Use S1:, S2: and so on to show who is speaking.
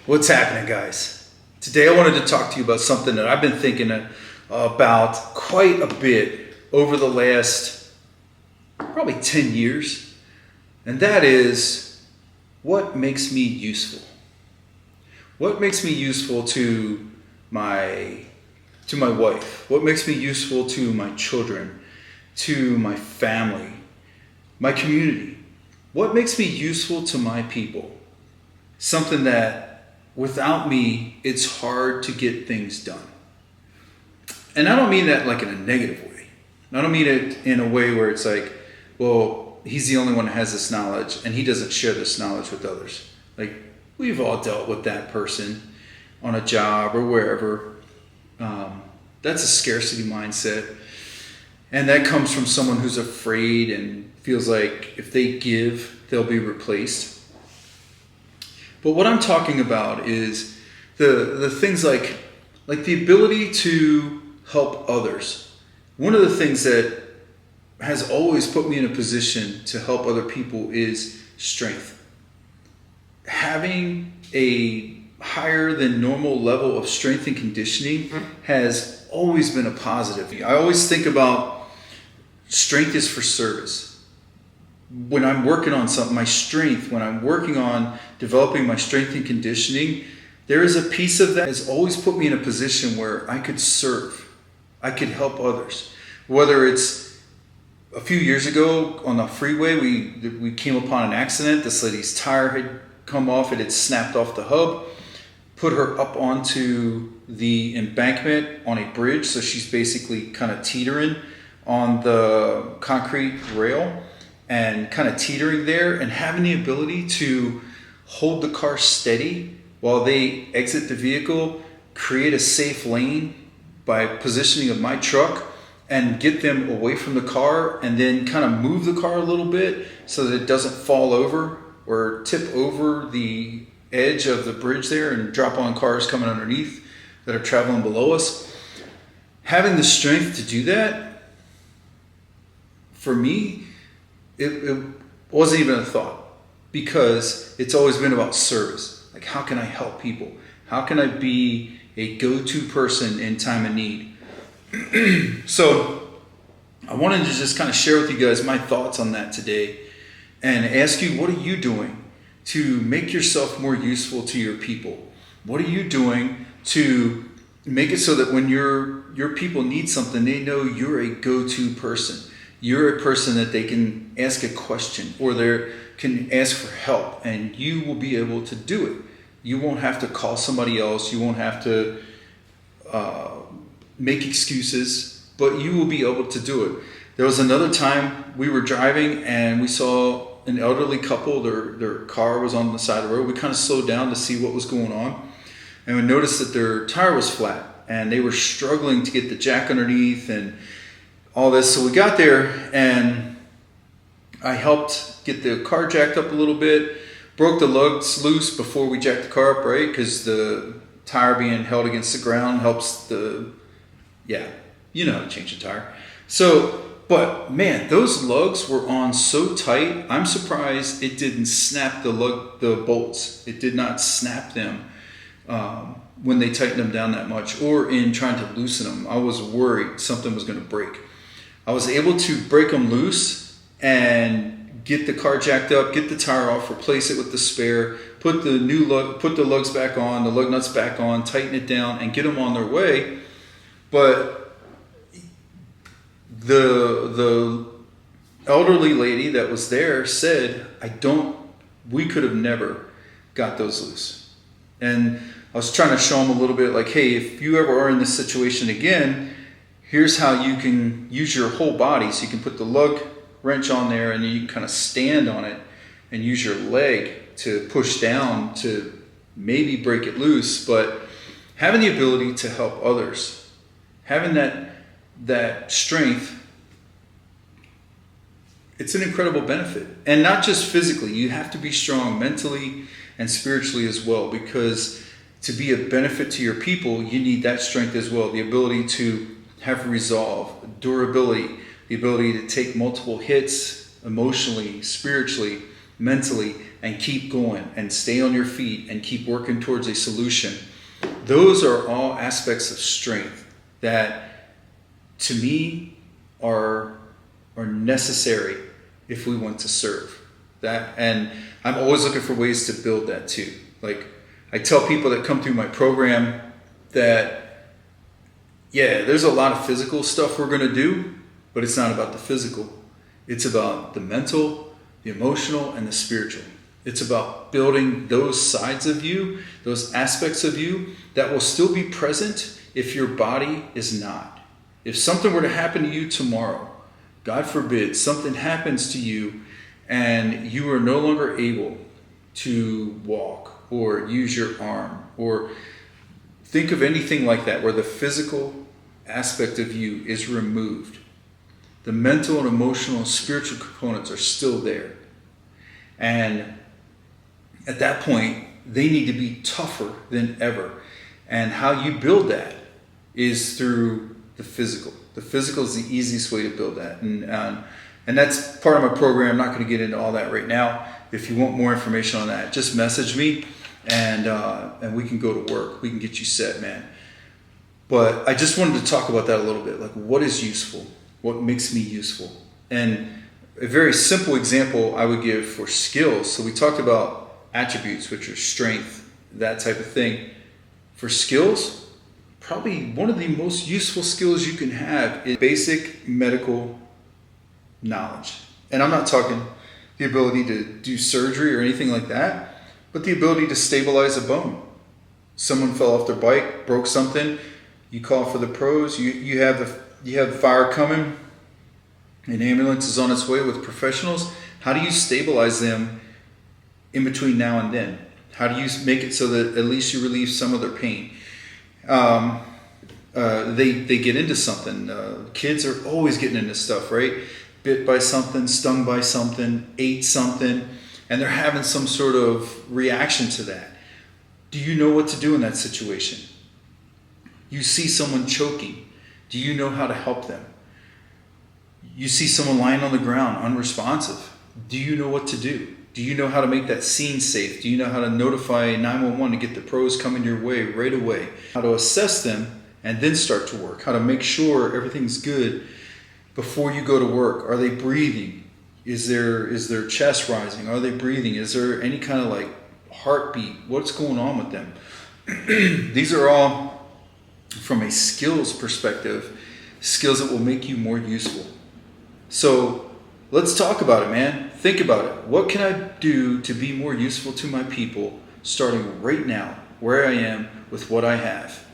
S1: What's happening, guys? Today I wanted to talk to you about something that I've been thinking about quite a bit over the last probably 10 years, and that is what makes me useful. What makes me useful to my wife? What makes me useful to my children, to my family, my community? What makes me useful to my people? Something that without me, it's hard to get things done. And I don't mean that like in a negative way. I don't mean it in a way where it's like, well, he's the only one that has this knowledge and he doesn't share this knowledge with others. Like, we've all dealt with that person on a job or wherever. That's a scarcity mindset. And that comes from someone who's afraid and feels like if they give, they'll be replaced. But what I'm talking about is the things like the ability to help others. One of the things that has always put me in a position to help other people is strength. Having a higher than normal level of strength and conditioning has always been a positive. I always think about strength is for service. When I'm working on something, my strength, when I'm working on developing my strength and conditioning, there is a piece of that has always put me in a position where I could serve. I could help others. Whether it's a few years ago on the freeway, we came upon an accident. This lady's tire had come off. It had snapped off the hub. Put her up onto the embankment on a bridge. So she's basically kind of teetering on the concrete rail and kind of teetering there, and having the ability to hold the car steady while they exit the vehicle, create a safe lane by positioning of my truck and get them away from the car, and then kind of move the car a little bit so that it doesn't fall over or tip over the edge of the bridge there and drop on cars coming underneath that are traveling below us. Having the strength to do that, for me, it wasn't even a thought, because it's always been about service. Like, how can I help people? How can I be a go-to person in time of need? So I wanted to just kind of share with you guys my thoughts on that today and ask you, what are you doing to make yourself more useful to your people? What are you doing to make it so that when your people need something, they know you're a go-to person? You're a person that they can ask a question or they can ask for help, and you will be able to do it. You won't have to call somebody else. You won't have to make excuses, but you will be able to do it. There was another time we were driving and we saw an elderly couple. Their car was on the side of the road. We kind of slowed down to see what was going on, and we noticed that their tire was flat and they were struggling to get the jack underneath and all this. So we got there and I helped get the car jacked up a little bit, broke the lugs loose before we jacked the car up, right? Because the tire being held against the ground helps you know how to change a tire. So, but man, those lugs were on so tight, I'm surprised it didn't snap the bolts. It did not snap them when they tightened them down that much, or in trying to loosen them. I was worried something was going to break. I was able to break them loose and get the car jacked up, get the tire off, replace it with the spare, put the lugs back on, the lug nuts back on, tighten it down, and get them on their way. But the elderly lady that was there said, we could have never got those loose. And I was trying to show them a little bit like, hey, if you ever are in this situation again, here's how you can use your whole body. So you can put the lug wrench on there and then you can kind of stand on it and use your leg to push down to maybe break it loose. But having the ability to help others, having that strength, it's an incredible benefit. And not just physically, you have to be strong mentally and spiritually as well, because to be a benefit to your people, you need that strength as well. The ability to have resolve, durability, the ability to take multiple hits emotionally, spiritually, mentally and keep going and stay on your feet and keep working towards a solution. Those are all aspects of strength that, to me, are necessary if we want to serve. That, and I'm always looking for ways to build that too. Like, I tell people that come through my program that, yeah, there's a lot of physical stuff we're going to do, but it's not about the physical. It's about the mental, the emotional, and the spiritual. It's about building those sides of you, those aspects of you that will still be present if your body is not. If something were to happen to you tomorrow, God forbid, something happens to you and you are no longer able to walk or use your arm, or think of anything like that where the physical aspect of you is removed. The mental and emotional and spiritual components are still there. And at that point, they need to be tougher than ever. And how you build that is through the physical. The physical is the easiest way to build that. And that's part of my program. I'm not going to get into all that right now. If you want more information on that, just message me and we can go to work. We can get you set, man. But I just wanted to talk about that a little bit. Like, what is useful? What makes me useful? And a very simple example I would give for skills. So we talked about attributes, which are strength, that type of thing. For skills, probably one of the most useful skills you can have is basic medical knowledge. And I'm not talking the ability to do surgery or anything like that, but the ability to stabilize a bone. Someone fell off their bike, broke something, you call for the pros, you have fire coming, an ambulance is on its way with professionals. How do you stabilize them in between now and then? How do you make it so that at least you relieve some of their pain? They get into something. Kids are always getting into stuff, right? Bit by something, stung by something, ate something, and they're having some sort of reaction to that. Do you know what to do in that situation? You see someone choking. Do you know how to help them? You see someone lying on the ground, unresponsive. Do you know what to do? Do you know how to make that scene safe? Do you know how to notify 911 to get the pros coming your way right away? How to assess them and then start to work? How to make sure everything's good before you go to work? Are they breathing? Is their chest rising? Are they breathing? Is there any kind of like heartbeat? What's going on with them? These are all, from a skills perspective, skills that will make you more useful. So let's talk about it, man. Think about it. What can I do to be more useful to my people starting right now, where I am with what I have?